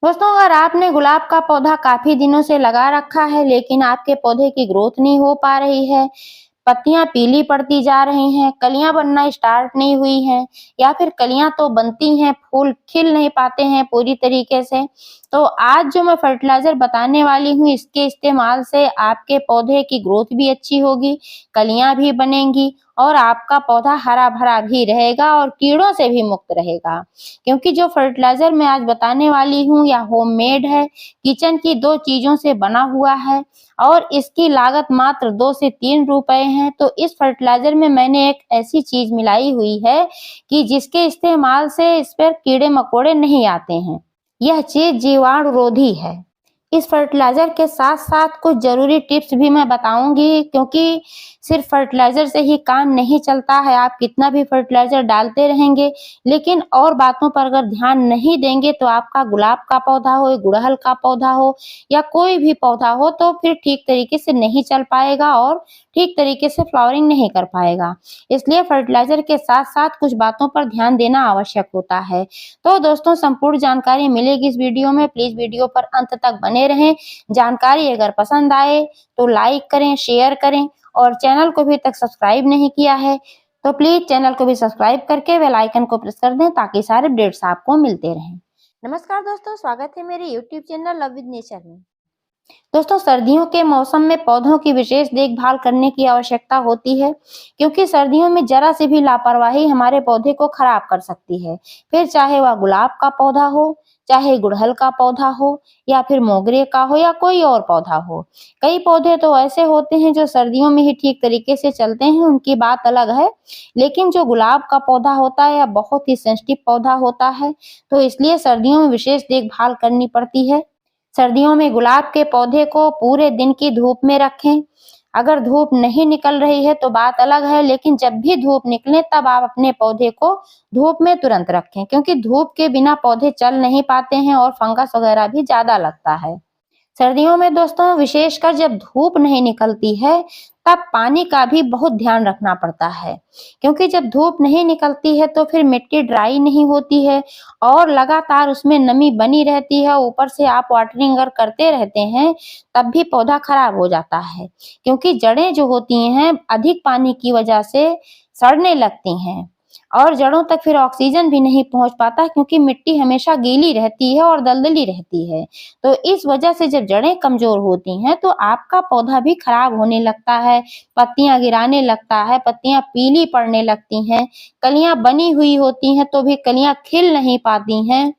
दोस्तों, अगर आपने गुलाब का पौधा काफी दिनों से लगा रखा है लेकिन आपके पौधे की ग्रोथ नहीं हो पा रही है, पत्तियां पीली पड़ती जा रही हैं, कलियां बनना स्टार्ट नहीं हुई हैं या फिर कलियां तो बनती हैं, फूल खिल नहीं पाते हैं पूरी तरीके से, तो आज जो मैं फर्टिलाइजर बताने वाली हूँ इसके इस्तेमाल से आपके पौधे की ग्रोथ भी अच्छी होगी, कलियां भी बनेंगी और आपका पौधा हरा भरा भी रहेगा और कीड़ों से भी मुक्त रहेगा। क्योंकि जो फर्टिलाइजर मैं आज बताने वाली हूँ या होममेड है, किचन की 2 चीजों से बना हुआ है और इसकी लागत मात्र 2 से 3 रुपए है। तो इस फर्टिलाइजर में मैंने एक ऐसी चीज मिलाई हुई है कि जिसके इस्तेमाल से इस पर कीड़े मकोड़े नहीं आते हैं। यह चीज जीवाणुरोधी है। इस फर्टिलाइजर के साथ साथ कुछ जरूरी टिप्स भी मैं बताऊंगी, क्योंकि सिर्फ फर्टिलाइजर से ही काम नहीं चलता है। आप कितना भी फर्टिलाइजर डालते रहेंगे लेकिन और बातों पर अगर ध्यान नहीं देंगे तो आपका गुलाब का पौधा हो, गुड़हल का पौधा हो या कोई भी पौधा हो तो फिर ठीक तरीके से नहीं चल पाएगा और ठीक तरीके से फ्लावरिंग नहीं कर पाएगा। इसलिए फर्टिलाइजर के साथ साथ कुछ बातों पर ध्यान देना आवश्यक होता है। तो दोस्तों, संपूर्ण जानकारी मिलेगी इस वीडियो में, प्लीज वीडियो पर अंत तक बने रहें। जानकारी अगर पसंद आए तो लाइक करें, शेयर करें और चैनल को अभी तक सब्सक्राइब नहीं किया है तो प्लीज चैनल को भी सब्सक्राइब करके बेल आइकन को प्रेस कर दें ताकि सारे अपडेट्स आपको मिलते रहें। नमस्कार दोस्तों, स्वागत है मेरे YouTube channel love with nature में। दोस्तों, सर्दियों के मौसम में पौधों की विशेष देखभाल करने की आवश्यकता होती है, क्योंकि सर्दियों में जरा सी भी लापरवाही हमारे पौधे को खराब कर सकती है। फिर चाहे वह गुलाब का पौधा हो, चाहे गुड़हल का पौधा हो या फिर मोगरे का हो या कोई और पौधा हो। कई पौधे तो ऐसे होते हैं जो सर्दियों में ही ठीक तरीके से चलते हैं, उनकी बात अलग है। लेकिन जो गुलाब का पौधा होता है यह बहुत ही सेंसिटिव पौधा होता है, तो इसलिए सर्दियों में विशेष देखभाल करनी पड़ती है। सर्दियों में गुलाब के पौधे को पूरे दिन की धूप में रखें। अगर धूप नहीं निकल रही है तो बात अलग है, लेकिन जब भी धूप निकले तब आप अपने पौधे को धूप में तुरंत रखें, क्योंकि धूप के बिना पौधे चल नहीं पाते हैं और फंगस वगैरह भी ज्यादा लगता है। सर्दियों में दोस्तों, विशेषकर जब धूप नहीं निकलती है तब पानी का भी बहुत ध्यान रखना पड़ता है, क्योंकि जब धूप नहीं निकलती है तो फिर मिट्टी ड्राई नहीं होती है और लगातार उसमें नमी बनी रहती है। ऊपर से आप वाटरिंग अगर करते रहते हैं तब भी पौधा खराब हो जाता है, क्योंकि जड़ें जो होती हैं अधिक पानी की वजह से सड़ने लगती हैं और जड़ों तक फिर ऑक्सीजन भी नहीं पहुंच पाता, क्योंकि मिट्टी हमेशा गीली रहती है और दलदली रहती है। तो इस वजह से जब जड़ें कमजोर होती हैं तो आपका पौधा भी खराब होने लगता है, पत्तियां गिराने लगता है, पत्तियां पीली पड़ने लगती हैं, कलियां बनी हुई होती हैं तो भी कलियां खिल नहीं पाती हैं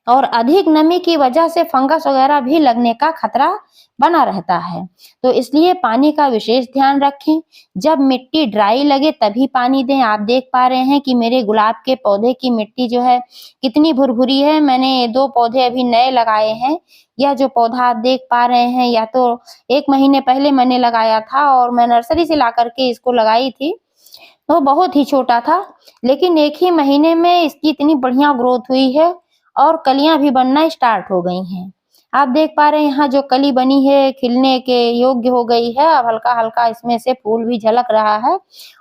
और अधिक नमी की वजह से फंगस वगैरह भी लगने का खतरा बना रहता है। तो इसलिए पानी का विशेष ध्यान रखें। जब मिट्टी ड्राई लगे तभी पानी दें। आप देख पा रहे हैं कि मेरे गुलाब के पौधे की मिट्टी जो है कितनी भुरभुरी है। मैंने 2 पौधे अभी नए लगाए हैं। यह जो पौधा आप देख पा रहे हैं या तो 1 महीने पहले मैंने लगाया था और मैं नर्सरी से ला करके इसको लगाई थी, तो बहुत ही छोटा था, लेकिन 1 ही महीने में इसकी इतनी बढ़िया ग्रोथ हुई है और कलियां भी बनना स्टार्ट हो गई हैं। आप देख पा रहे हैं यहाँ जो कली बनी है खिलने के योग्य हो गई है। अब हल्का हल्का इसमें से फूल भी झलक रहा है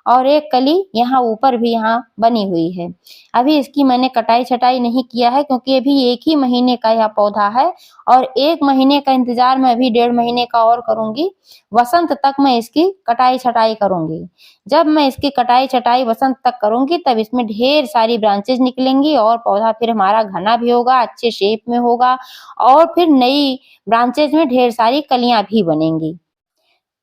और एक कली यहाँ ऊपर भी यहाँ बनी हुई है। अभी इसकी मैंने कटाई छटाई नहीं किया है, क्योंकि अभी 1 ही महीने का यह पौधा है और 1 महीने का इंतजार मैं अभी 1.5 महीने का और करूंगी। वसंत तक मैं इसकी कटाई छटाई करूंगी। जब मैं इसकी कटाई छटाई वसंत तक करूंगी तब इसमें ढेर सारी ब्रांचेज निकलेंगी और पौधा फिर हमारा घना भी होगा, अच्छे शेप में होगा और फिर नई ब्रांचेज में ढेर सारी कलियां भी बनेंगी।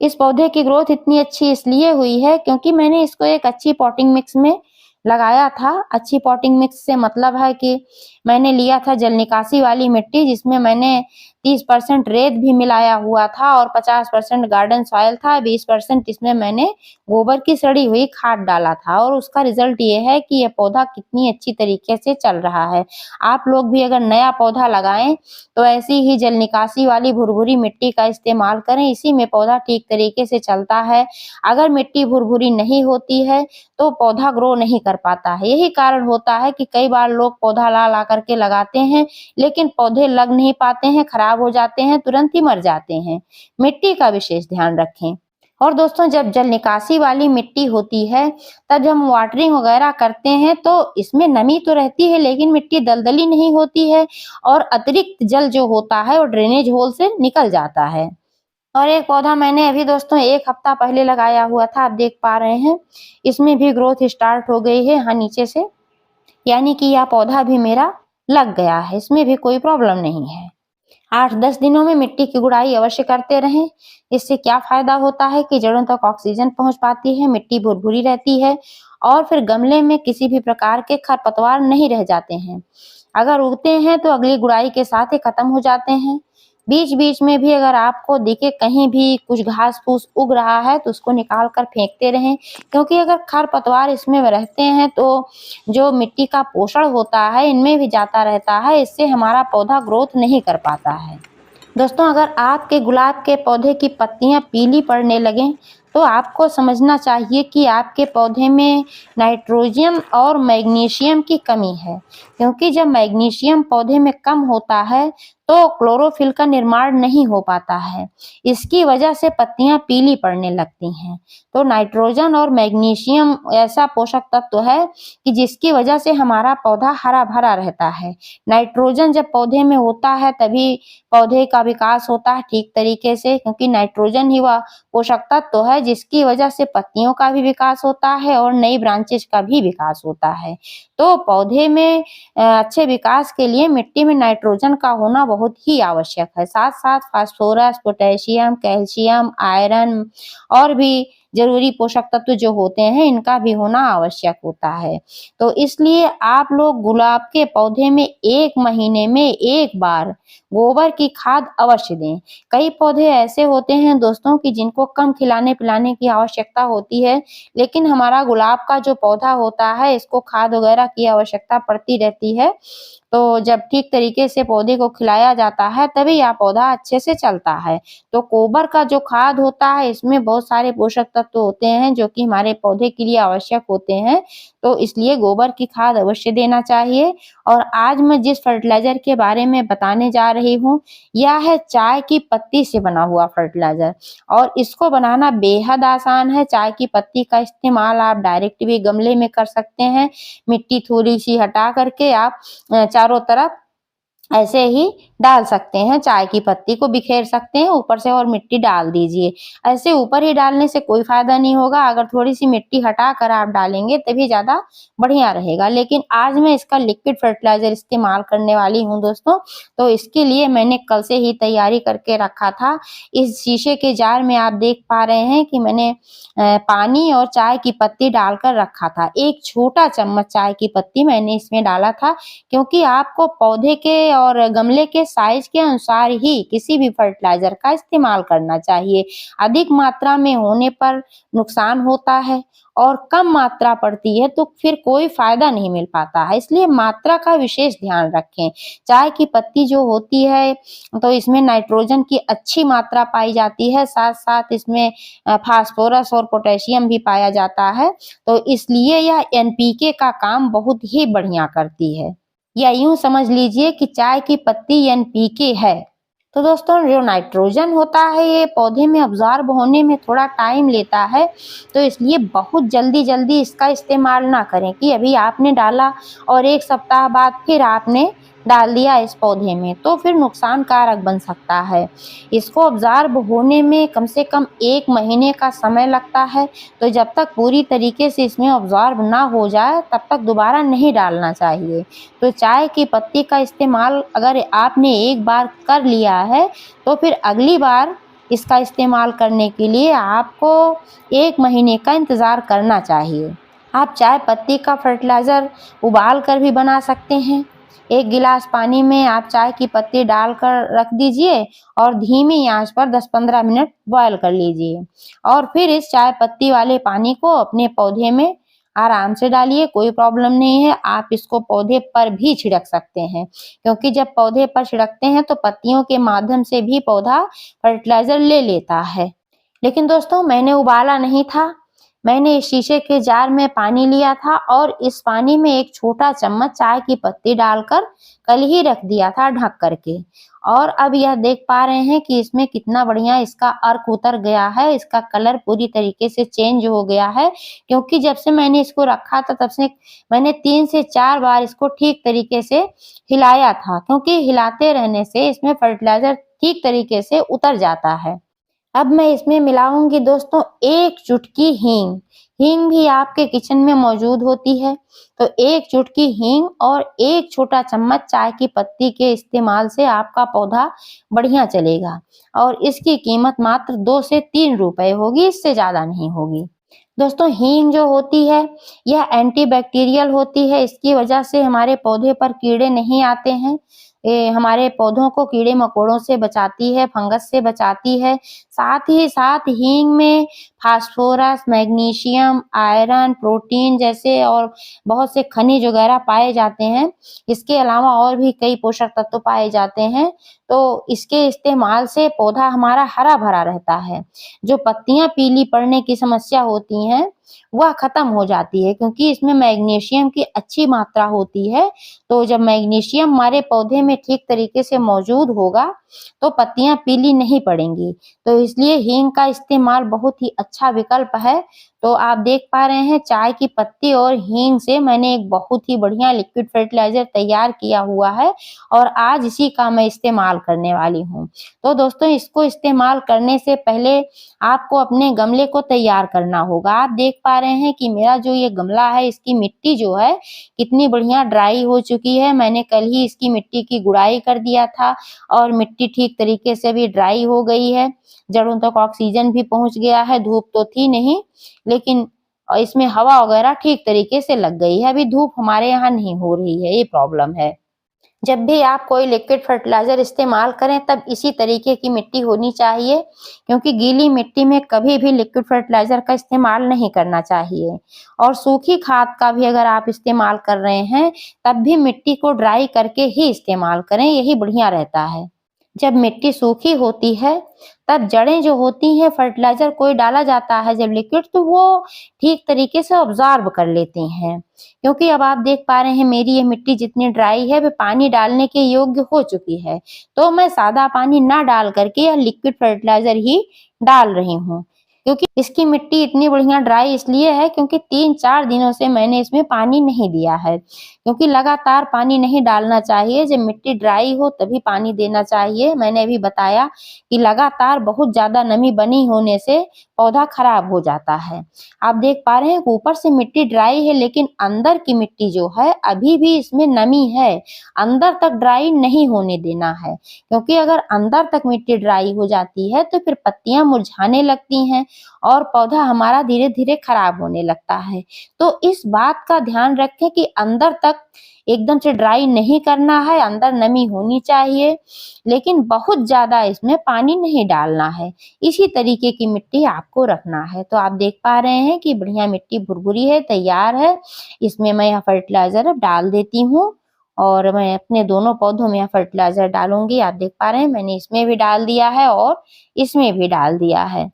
इस पौधे की ग्रोथ इतनी अच्छी इसलिए हुई है क्योंकि मैंने इसको एक अच्छी पॉटिंग मिक्स में लगाया था। अच्छी पॉटिंग मिक्स से मतलब है कि मैंने लिया था जल निकासी वाली मिट्टी, जिसमें मैंने 30% रेत भी मिलाया हुआ था और 50% गार्डन सॉइल था। 20% इसमें मैंने गोबर की सड़ी हुई खाद डाला था और उसका रिजल्ट ये है कि ये पौधा कितनी अच्छी तरीके से चल रहा है। आप लोग भी अगर नया पौधा लगाएं तो ऐसी ही जल निकासी वाली भुरभुरी मिट्टी का इस्तेमाल करें, इसी में पौधा ठीक तरीके से चलता है। अगर मिट्टी भुरभुरी नहीं होती है तो पौधा ग्रो नहीं कर पाता है। यही कारण होता है कि कई बार लोग पौधा ला करके लगाते हैं लेकिन पौधे लग नहीं पाते हैं, खराब हो जाते हैं, तुरंत ही मर जाते हैं। मिट्टी का विशेष ध्यान रखें। और दोस्तों जब जल निकासी वाली मिट्टी होती है, तब जब हम वाटरिंग वगैरह करते हैं तो इसमें नमी तो रहती है लेकिन मिट्टी दलदली नहीं होती है और अतिरिक्त जल जो होता है वो ड्रेनेज होल से निकल जाता है। और एक पौधा मैंने अभी दोस्तों 1 हफ्ता पहले लगाया हुआ था, आप देख पा रहे हैं। इसमें भी ग्रोथ स्टार्ट हो गई है, हाँ, नीचे से। यानी कि यह पौधा भी मेरा लग गया है, इसमें भी कोई प्रॉब्लम नहीं है। 8-10 दिनों में मिट्टी की गुड़ाई अवश्य करते रहें। इससे क्या फायदा होता है कि जड़ों तक ऑक्सीजन पहुंच पाती है, मिट्टी भुरभुरी रहती है और फिर गमले में किसी भी प्रकार के खरपतवार नहीं रह जाते हैं। अगर उगते हैं तो अगली गुड़ाई के साथ ही खत्म हो जाते हैं। बीच-बीच में भी अगर आपको दिखे कहीं भी कुछ घास-फूस उग रहा है तो उसको निकाल कर फेंकते रहें, क्योंकि अगर खरपतवार इसमें रहते हैं तो जो मिट्टी का पोषण होता है इनमें भी जाता रहता है, इससे हमारा पौधा ग्रोथ नहीं कर पाता है। दोस्तों अगर आपके गुलाब के पौधे की पत्तियां पीली पड़ने लगें तो आपको समझना चाहिए कि आपके पौधे में नाइट्रोजन और मैग्नीशियम की कमी है, क्योंकि जब मैग्नीशियम पौधे में कम होता है तो क्लोरोफिल का निर्माण नहीं हो पाता है। इसकी वजह से पत्तियां पीली पड़ने लगती हैं। तो नाइट्रोजन और मैग्नीशियम ऐसा पोषक तत्व है कि जिसकी वजह से हमारा पौधा हरा भरा रहता है। नाइट्रोजन जब पौधे में होता है तभी पौधे का विकास होता है ठीक तरीके से, क्योंकि नाइट्रोजन ही वह पोषक तत्व है जिसकी वजह से पत्तियों का भी विकास होता है और नई ब्रांचेज का भी विकास होता है। तो पौधे में अच्छे विकास के लिए मिट्टी में नाइट्रोजन का होना बहुत ही आवश्यक है। साथ-साथ फास्फोरस, पोटेशियम, कैल्शियम, आयरन और भी जरूरी पोषक तत्व जो होते हैं इनका भी होना आवश्यक होता है। तो इसलिए आप लोग गुलाब के पौधे में 1 महीने में 1 बार गोबर की खाद अवश्य दें। कई पौधे ऐसे होते हैं दोस्तों कि जिनको कम खिलाने-पिलाने की आवश्यकता होती है, लेकिन हमारा गुलाब का जो पौधा होता है इसको खाद वगैरह की आवश्यकता पड़ती रहती है। तो जब ठीक तरीके से पौधे को खिलाया जाता है तभी यह पौधा अच्छे से चलता है। तो गोबर का जो खाद होता है इसमें बहुत सारे पोषक तत्व होते हैं जो कि हमारे पौधे के लिए आवश्यक होते हैं, तो इसलिए गोबर की खाद अवश्य देना चाहिए। और आज मैं जिस फर्टिलाइज़र के बारे में बताने जा रही हूँ, यह है चाय की पत्ती से बना हुआ फर्टिलाइज़र और इसको बनाना बेहद आसान है। चाय की पत्ती का इस्तेमाल आप डायरेक्ट भी गमले में कर सकते हैं। मिट्टी थोड़ी-सी हटा करके आप चारों तरफ ऐसे ही डाल सकते हैं, चाय की पत्ती को बिखेर सकते हैं, ऊपर से और मिट्टी डाल दीजिए। ऐसे ऊपर ही डालने से कोई फ़ायदा नहीं होगा, अगर थोड़ी-सी मिट्टी हटाकर आप डालेंगे तभी ज़्यादा बढ़िया रहेगा। लेकिन आज मैं इसका लिक्विड फर्टिलाइज़र इस्तेमाल करने वाली हूँ दोस्तों, तो इसके लिए मैंने कल से ही तैयारी करके रखा था। इस शीशे के जार में आप देख पा रहे हैं कि मैंने पानी और चाय की पत्ती डालकर रखा था। 1 छोटा चम्मच चाय की पत्ती मैंने इसमें डाला था, क्योंकि आपको पौधे के और गमले के साइज के अनुसार ही किसी भी फर्टिलाइज़र का इस्तेमाल करना चाहिए। अधिक मात्रा में होने पर नुकसान होता है और कम मात्रा पड़ती है तो फिर कोई फ़ायदा नहीं मिल पाता है, इसलिए मात्रा का विशेष ध्यान रखें। चाय की पत्ती जो होती है तो इसमें नाइट्रोजन की अच्छी मात्रा पाई जाती है, साथ-साथ इसमें फास्फोरस और पोटेशियम भी पाया जाता है, तो इसलिए यह एनपीके का काम बहुत ही बढ़िया करती है। या यूँ समझ लीजिए कि चाय की पत्ती एनपीके है। तो दोस्तों जो नाइट्रोजन होता है ये पौधे में अब्ज़ॉर्ब होने में थोड़ा टाइम लेता है, तो इसलिए बहुत जल्दी-जल्दी इसका इस्तेमाल ना करें कि अभी आपने डाला और 1 सप्ताह बाद फिर आपने डाल दिया इस पौधे में, तो फिर नुकसान कारक बन सकता है। इसको अब्ज़ॉर्ब होने में कम से कम 1 महीने का समय लगता है, तो जब तक पूरी तरीके से इसमें अब्ज़ॉर्ब ना हो जाए तब तक दोबारा नहीं डालना चाहिए। तो चाय की पत्ती का इस्तेमाल अगर आपने एक बार कर लिया है तो फिर अगली बार इसका इस्तेमाल करने के लिए आपको 1 महीने का इंतज़ार करना चाहिए। आप चाय पत्ती का फर्टिलाइज़र उबाल कर भी बना सकते हैं। 1 गिलास पानी में आप चाय की पत्ती डालकर रख दीजिए और धीमी आंच पर 10-15 मिनट बॉयल कर लीजिए और फिर इस चाय पत्ती वाले पानी को अपने पौधे में आराम से डालिए, कोई प्रॉब्लम नहीं है। आप इसको पौधे पर भी छिड़क सकते हैं, क्योंकि जब पौधे पर छिड़कते हैं तो पत्तियों के माध्यम से भी पौधा फर्टिलाइज़र ले लेता है। लेकिन दोस्तों मैंने उबाला नहीं था, मैंने इस शीशे के जार में पानी लिया था और इस पानी में एक छोटा चम्मच चाय की पत्ती डालकर कल ही रख दिया था ढक करके। और अब यह देख पा रहे हैं कि इसमें कितना बढ़िया इसका अर्क उतर गया है, इसका कलर पूरी तरीके से चेंज हो गया है। क्योंकि जब से मैंने इसको रखा था तब से मैंने 3 से 4 बार इसको ठीक तरीके से हिलाया था, क्योंकि हिलाते रहने से इसमें फर्टिलाइजर ठीक तरीके से उतर जाता है। अब मैं इसमें मिलाऊंगी दोस्तों 1 चुटकी हींग। हींग भी आपके किचन में मौजूद होती है, तो 1 चुटकी हींग और 1 छोटा चम्मच चाय की पत्ती के इस्तेमाल से आपका पौधा बढ़िया चलेगा। और इसकी कीमत मात्र 2 से 3 रुपए होगी, इससे ज्यादा नहीं होगी। दोस्तों हींग जो होती है यह एंटीबैक्टीरियल होती है, इसकी वजह से हमारे पौधे पर कीड़े नहीं आते हैं। ये हमारे पौधों को कीड़े मकोड़ों से बचाती है, फंगस से बचाती है। साथ ही साथ हींग में फास्फोरस, मैग्नीशियम, आयरन, प्रोटीन जैसे और बहुत से खनिज वगैरह पाए जाते हैं। इसके अलावा और भी कई पोषक तत्व पाए जाते हैं। तो इसके इस्तेमाल से पौधा हमारा हरा भरा रहता है। जो पत्तियां पीली पड़ने की समस्या होती हैं वह खत्म हो जाती है, क्योंकि इसमें मैग्नीशियम की अच्छी मात्रा होती है। तो जब मैग्नीशियम हमारे पौधे में ठीक तरीके से मौजूद होगा तो पत्तियां पीली नहीं पड़ेंगी। तो इसलिए हींग का इस्तेमाल बहुत ही अच्छा विकल्प है। तो आप देख पा रहे हैं चाय की पत्ती और हींग से मैंने एक बहुत ही बढ़िया लिक्विड फर्टिलाइजर तैयार किया हुआ है और आज इसी का मैं इस्तेमाल करने वाली हूँ। तो दोस्तों इसको इस्तेमाल करने से पहले आपको अपने गमले को तैयार करना होगा। आप देख पा रहे हैं कि मेरा जो ये गमला है इसकी मिट्टी जो है कितनी बढ़िया ड्राई हो चुकी है। मैंने कल ही इसकी मिट्टी की गुड़ाई कर दिया था और मिट्टी ठीक तरीके से भी ड्राई हो गई है। जड़ों तक ऑक्सीजन भी पहुंच गया है। धूप तो थी नहीं, लेकिन इसमें हवा वगैरह ठीक तरीके से लग गई है। अभी धूप हमारे यहाँ नहीं हो रही है, ये प्रॉब्लम है। जब भी आप कोई लिक्विड फर्टिलाइजर इस्तेमाल करें तब इसी तरीके की मिट्टी होनी चाहिए, क्योंकि गीली मिट्टी में कभी भी लिक्विड फर्टिलाइजर का इस्तेमाल नहीं करना चाहिए। और सूखी खाद का भी अगर आप इस्तेमाल कर रहे हैं तब भी मिट्टी को ड्राई करके ही इस्तेमाल करें, यही बढ़िया रहता है। जब मिट्टी सूखी होती है तब जड़ें जो होती हैं फर्टिलाइजर कोई डाला जाता है जब लिक्विड, तो वो ठीक तरीके से ऑब्जॉर्ब कर लेती हैं। क्योंकि अब आप देख पा रहे हैं मेरी ये मिट्टी जितनी ड्राई है वे पानी डालने के योग्य हो चुकी है। तो मैं सादा पानी ना डाल करके यह लिक्विड फर्टिलाइजर ही डाल रही हूँ। क्योंकि इसकी मिट्टी इतनी बढ़िया ड्राई इसलिए है क्योंकि 3-4 दिनों से मैंने इसमें पानी नहीं दिया है। क्योंकि लगातार पानी नहीं डालना चाहिए, जब मिट्टी ड्राई हो तभी पानी देना चाहिए। मैंने अभी बताया कि लगातार बहुत ज्यादा नमी बनी होने से पौधा खराब हो जाता है। आप देख पा रहे हैं ऊपर से मिट्टी ड्राई है लेकिन अंदर की मिट्टी जो है अभी भी इसमें नमी है, अंदर तक ड्राई नहीं होने देना है। क्योंकि अगर अंदर तक मिट्टी ड्राई हो जाती है तो फिर पत्तियां मुरझाने लगती हैं और पौधा हमारा धीरे धीरे खराब होने लगता है। तो इस बात का ध्यान रखें कि अंदर तक एकदम से ड्राई नहीं करना है, अंदर नमी होनी चाहिए, लेकिन बहुत ज्यादा इसमें पानी नहीं डालना है। इसी तरीके की मिट्टी आपको रखना है। तो आप देख पा रहे हैं कि बढ़िया मिट्टी भुरभुरी है, तैयार है। इसमें मैं यह फर्टिलाइजर अब डाल देती हूँ और मैं अपने दोनों पौधों में यह फर्टिलाइजर डालूंगी। आप देख पा रहे हैं मैंने इसमें भी डाल दिया है और इसमें भी डाल दिया है।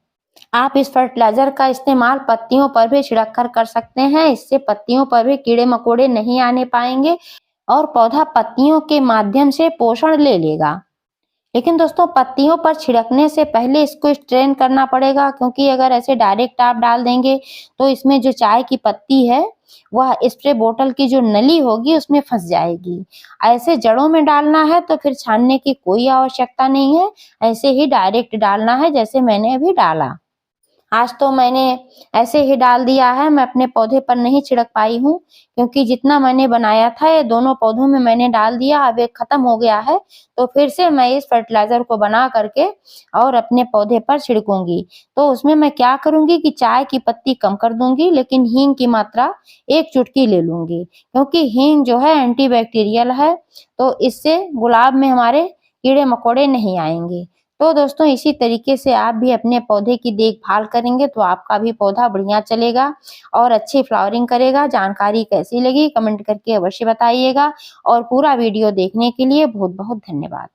आप इस फर्टिलाइजर का इस्तेमाल पत्तियों पर भी छिड़क कर सकते हैं। इससे पत्तियों पर भी कीड़े मकोड़े नहीं आने पाएंगे और पौधा पत्तियों के माध्यम से पोषण ले लेगा। लेकिन दोस्तों पत्तियों पर छिड़कने से पहले इसको स्ट्रेन करना पड़ेगा, क्योंकि अगर ऐसे डायरेक्ट आप डाल देंगे तो इसमें जो चाय की पत्ती है वह स्प्रे बोतल की जो नली होगी उसमें फंस जाएगी। ऐसे जड़ों में डालना है तो फिर छानने की कोई आवश्यकता नहीं है, ऐसे ही डायरेक्ट डालना है जैसे मैंने अभी डाला। आज तो मैंने ऐसे ही डाल दिया है, मैं अपने पौधे पर नहीं छिड़क पाई हूँ, क्योंकि जितना मैंने बनाया था ये दोनों पौधों में मैंने डाल दिया। अब एक खत्म हो गया है तो फिर से मैं इस फर्टिलाइजर को बना करके और अपने पौधे पर छिड़कूंगी। तो उसमें मैं क्या करूंगी कि चाय की पत्ती कम कर दूंगी, लेकिन हींग की मात्रा 1 चुटकी ले लूंगी, क्योंकि हींग जो है एंटीबैक्टीरियल है। तो इससे गुलाब में हमारे कीड़े मकोड़े नहीं आएंगे। तो दोस्तों इसी तरीके से आप भी अपने पौधे की देखभाल करेंगे तो आपका भी पौधा बढ़िया चलेगा और अच्छी फ्लावरिंग करेगा। जानकारी कैसी लगी कमेंट करके अवश्य बताइएगा और पूरा वीडियो देखने के लिए बहुत बहुत धन्यवाद।